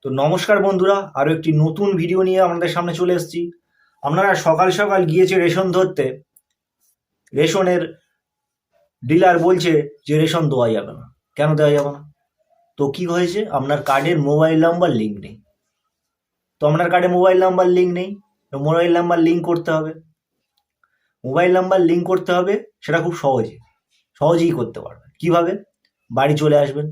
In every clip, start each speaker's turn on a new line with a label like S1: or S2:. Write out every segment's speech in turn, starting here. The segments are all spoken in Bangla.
S1: তো নমস্কার বন্ধুরা, আরও একটি নতুন ভিডিও নিয়ে আপনাদের সামনে চলে এসেছি। আপনারা সকাল সকাল গিয়েছে রেশন ধরতে, রেশনের ডিলার বলছে যে রেশন দেওয়া যাবে না। কেন দেওয়া যাবে না? তো কি হয়েছে, আপনার কার্ডের মোবাইল নাম্বার লিঙ্ক নেই। তো আপনার কার্ডে মোবাইল নাম্বার লিঙ্ক নেই, তো মোবাইল নাম্বার লিঙ্ক করতে হবে। মোবাইল নাম্বার লিঙ্ক করতে হবে, সেটা খুব সহজেই করতে পারবেন। কিভাবে? বাড়ি চলে আসবেন,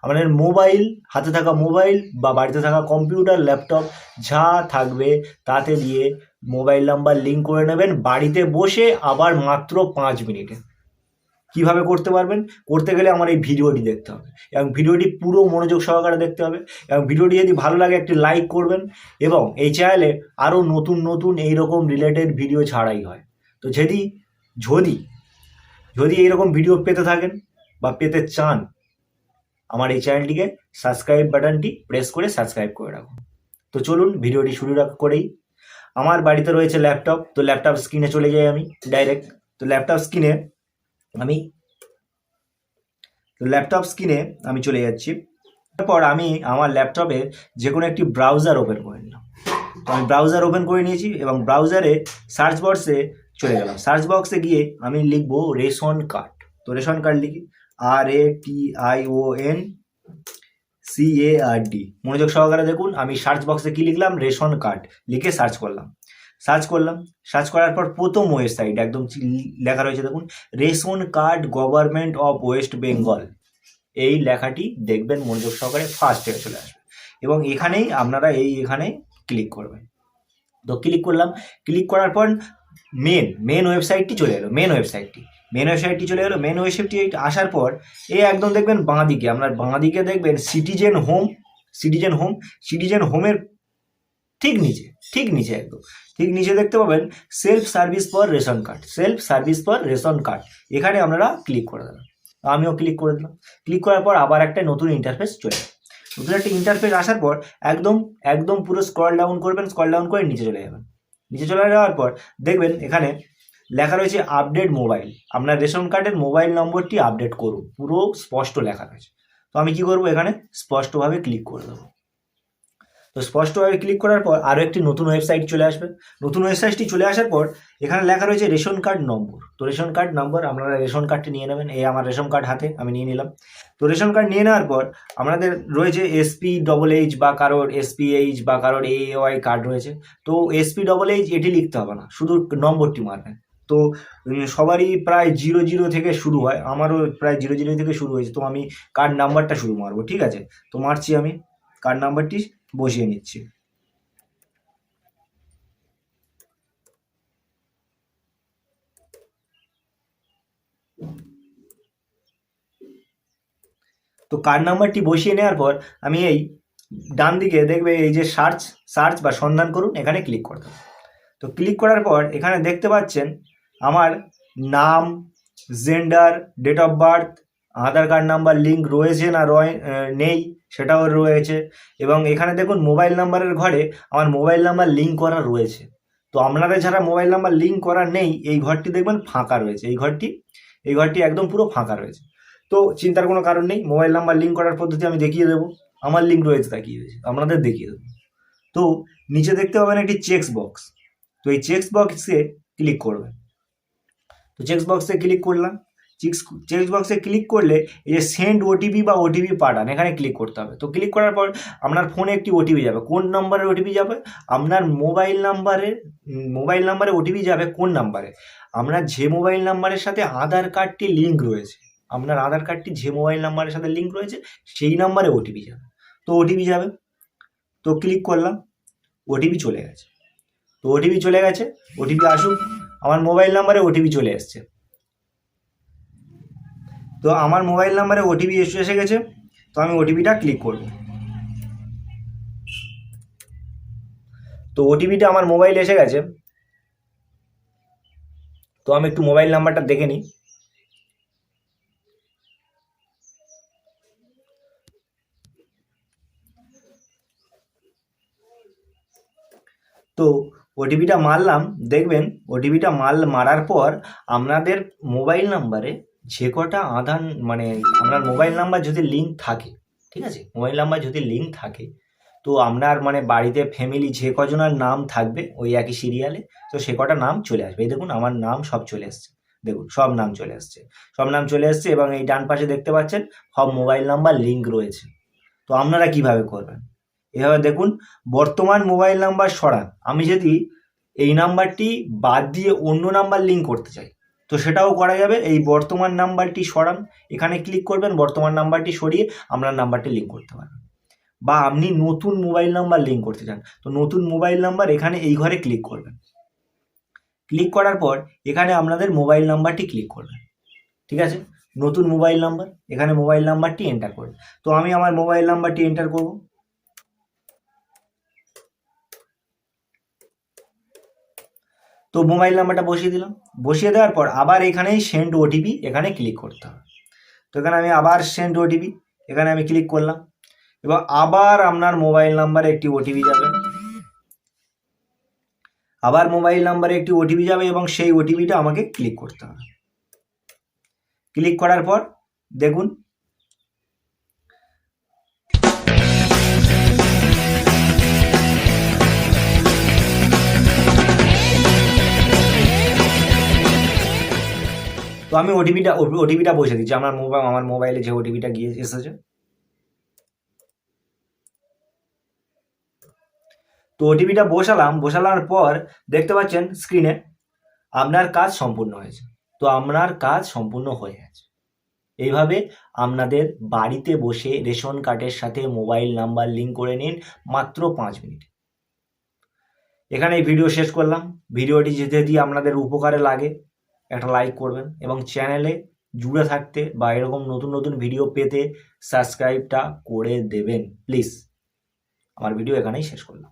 S1: আপনার মোবাইল, হাতে থাকা মোবাইল বা বাড়িতে থাকা কম্পিউটার, ল্যাপটপ যা থাকবে তাতে দিয়ে মোবাইল নাম্বার লিঙ্ক করে নেবেন বাড়িতে বসে, আবার মাত্র 5 মিনিটে। কিভাবে করতে পারবেন? করতে গেলে আমার এই ভিডিওটি দেখতে হবে এবং ভিডিওটি পুরো মনোযোগ সহকারে দেখতে হবে, এবং ভিডিওটি যদি ভালো লাগে একটি লাইক করবেন, এবং এই চ্যানেলে আরও নতুন নতুন এইরকম রিলেটেড ভিডিও ছাড়াই হয়। তো যদি যদি যদি এইরকম ভিডিও পেতে থাকেন বা পেতে চান, আমার এই চ্যানেলটিকে সাবস্ক্রাইব বাটনটি প্রেস করে সাবস্ক্রাইব করে রাখুন। তো চলুন ভিডিওটি শুরু করেই। আমার বাড়িতে রয়েছে ল্যাপটপ, তো ল্যাপটপ স্ক্রিনে চলে যাই আমি ডাইরেক্ট। তো ল্যাপটপ স্ক্রিনে আমি চলে যাচ্ছি। তারপর আমি আমার ল্যাপটপে যে কোনো একটি ব্রাউজার ওপেন করে নিলাম। তো আমি ব্রাউজার ওপেন করে নিয়েছি এবং ব্রাউজারে সার্চ বক্সে চলে গেলাম। সার্চ বক্সে গিয়ে আমি লিখবো রেশন কার্ড। তো রেশন কার্ড লিখি, RATION মনোযোগ সহকারে দেখুন। আমি সার্চ বক্সে কি লিখলাম? রেশন কার্ড লিখে সার্চ করলাম। সার্চ করার পর প্রথম ওয়েবসাইট একদম লেখা রয়েছে, দেখুন, ration card government of West Bengal. এই লেখাটি দেখবেন মনোযোগ সহকারে ফার্স্ট থেকে চলে আসবে, এবং এখানেই আপনারা এখানে ক্লিক করবেন। তো ক্লিক করলাম। ক্লিক করার পর মেন ওয়েবসাইটটি চলে এলো। মেন ওয়েবসাইটটি আসার পর এই একদম দেখবেন বাঁদিকে, আপনার বাঁদিকে দেখবেন সিটিজেন হোমের ঠিক নিচে ঠিক নিচে দেখতে পাবেন self service for ration card. এখানে আপনারা ক্লিক করে দেবেন। আমিও ক্লিক করে দিলাম। ক্লিক করার পর আবার একটা নতুন ইন্টারফেস চলে যাবে। নতুন একটা ইন্টারফেস আসার পর একদম পুরো স্ক্রল ডাউন করে নিচে চলে যাবেন। নিচে চলে যাওয়ার পর দেখবেন এখানে লেখা রয়েছে আপডেট মোবাইল। আপনার রেশন কার্ডের মোবাইল নম্বরটি আপডেট করুন, পুরো স্পষ্ট লেখা রয়েছে। তো আমি কি করব? এখানে স্পষ্টভাবে ক্লিক করে দেবো। তো স্পষ্টভাবে ক্লিক করার পর আরও একটি নতুন ওয়েবসাইট চলে আসবে। নতুন ওয়েবসাইটটি চলে আসার পর এখানে লেখা রয়েছে রেশন কার্ড নম্বর। তো রেশন কার্ড নম্বর, আপনারা রেশন কার্ডটি নিয়ে নেবেন। এই আমার রেশন কার্ড হাতে, আমি নিয়ে নিলাম। তো রেশন কার্ড নিয়ে নেওয়ার পর আপনাদের রয়েছে SPHH বা কারোর SPH বা কারোর AAY কার্ড রয়েছে। তো SPHH এটি লিখতে হবে না, শুধু নম্বরটি মারবেন। তো সবারই প্রায় 00 থেকে শুরু হয়, আমারও প্রায় 00 থেকে শুরু হয়েছে। তো আমি কার্ড নাম্বারটা শুরু মারবো, ঠিক আছে? তো মারছি, আমি কার্ড নাম্বারটি বসিয়ে নিচ্ছি। তো কার্ড নাম্বারটি বসিয়ে নেওয়ার পর আমি এই ডান দিকে দেখবে এই যে সার্চ বা সন্ধান করুন, এখানে ক্লিক করতে হবে। তো ক্লিক করার পর এখানে দেখতে পাচ্ছেন আমার নাম, gender, date of birth, Aadhaar card number link রয়েছে না নেই সেটাও রয়েছে, এবং এখানে দেখুন মোবাইল নাম্বারের ঘরে আমার মোবাইল নাম্বার লিঙ্ক করা রয়েছে। তো আপনাদের যারা মোবাইল নাম্বার লিঙ্ক করা নেই, এই ঘরটি দেখবেন ফাঁকা রয়েছে। এই ঘরটি একদম পুরো ফাঁকা রয়েছে। তো চিন্তার কোনো কারণ নেই, মোবাইল নাম্বার লিঙ্ক করার পদ্ধতি আমি দেখিয়ে দেবো। আমার লিঙ্ক রয়েছে, আপনাদের দেখিয়ে দেবো। তো নিচে দেখতে পাবেন একটি চেক বক্স। তো এই চেক বক্সে ক্লিক করবেন। তো চেক বক্সে ক্লিক করলাম। চেক বক্সে ক্লিক করলে এই যে সেন্ড ওটিপি বা ওটিপি পাঠান, এখানে ক্লিক করতে হবে। তো ক্লিক করার পর আপনার ফোনে একটি ওটিপি যাবে। কোন নম্বরের ওটিপি যাবে? আপনার মোবাইল নাম্বারে ওটিপি যাবে। কোন নাম্বারে? আপনার যে মোবাইল নাম্বারের সাথে আধার কার্ডটি লিঙ্ক রয়েছে, আপনার আধার কার্ডটি যে মোবাইল নাম্বারের সাথে লিঙ্ক রয়েছে সেই নাম্বারে ওটিপি যাবে। তো ওটিপি যাবে। তো ক্লিক করলাম, ওটিপি চলে গেছে। ওটিপি আসুক। আমার মোবাইল নাম্বারে ওটিপি চলে এসছে। তো আমার মোবাইল নাম্বারে ওটিপি এসে গেছে। তো আমি ওটিপিটা ক্লিক করব। তো ওটিপিটা আমার মোবাইলে এসে গেছে। তো আমি একটু মোবাইল নাম্বারটা দেখে নিই। তো ওটিপিটা মারলাম। দেখবেন ওটিপিটা মারার পর আপনাদের মোবাইল নাম্বারে যে কটা আপনার মোবাইল নাম্বার যদি লিঙ্ক থাকে, ঠিক আছে, মোবাইল নাম্বার যদি লিঙ্ক থাকে, তো আপনার মানে বাড়িতে ফ্যামিলি যে কজনের নাম থাকবে ওই একই সিরিয়ালে, তো সে কটা নাম চলে আসবে। এই দেখুন আমার নাম সব চলে এসছে, দেখুন সব নাম চলে আসছে, সব নাম চলে এসছে এবং এই ডান পাশে দেখতে পাচ্ছেন সব মোবাইল নাম্বার লিঙ্ক রয়েছে। তো আপনারা কিভাবে করবেন, এভাবে দেখুন বর্তমান মোবাইল নাম্বার সরান। আমি যদি এই নাম্বারটি বাদ দিয়ে অন্য নাম্বার লিঙ্ক করতে চাই তো সেটাও করা যাবে। এই বর্তমান নাম্বারটি সরান, এখানে ক্লিক করবেন, বর্তমান নাম্বারটি সরিয়ে আপনার নাম্বারটি লিঙ্ক করতে পারবেন। বা আপনি নতুন মোবাইল নাম্বার লিঙ্ক করতে চান তো নতুন মোবাইল নাম্বার এখানে এই ঘরে ক্লিক করবেন। ক্লিক করার পর এখানে আপনাদের মোবাইল নাম্বারটি ক্লিক করবেন, ঠিক আছে। নতুন মোবাইল নাম্বার, এখানে মোবাইল নাম্বারটি এন্টার করবেন। তো আমি আমার মোবাইল নাম্বারটি এন্টার করব। তো মোবাইল নাম্বারটা বসিয়ে দিলাম, বসিয়ে দেওয়ার পর আবার এখানেই সেন্ড ওটিপি এখানে ক্লিক করতে হবে। তো এখানে আমি আবার সেন্ড ওটিপি এখানে আমি ক্লিক করলাম, এবার আবার আপনার মোবাইল নাম্বারে একটি ওটিপি যাবে, আবার মোবাইল নাম্বারে একটি ওটিপি যাবে এবং সেই ওটিপিটা আমাকে ক্লিক করতে হবে। ক্লিক করার পর দেখুন তো আমি ওটিপিটা বসে দিচ্ছি, আমার মোবাইলে যে ওটিপিটা গিয়ে এসেছে। তো ওটিপিটা বসানোর পর দেখতে পাচ্ছেন স্ক্রিনে আপনার কাজ সম্পূর্ণ হয়েছে। তো আপনার কাজ সম্পূর্ণ হয়ে গেছে। এইভাবে আপনাদের বাড়িতে বসে রেশন কার্ডের সাথে মোবাইল নাম্বার লিঙ্ক করে নিন মাত্র 5 মিনিট। এখানে এই ভিডিও শেষ করলাম। ভিডিওটি যদি আপনাদের উপকারে লাগে একটা লাইক করবেন এবং চ্যানেলে জুড়ে থাকতে বা এরকম নতুন নতুন ভিডিও পেতে সাবস্ক্রাইবটা করে দেবেন প্লিজ। আমার ভিডিও এখানেই শেষ করলাম।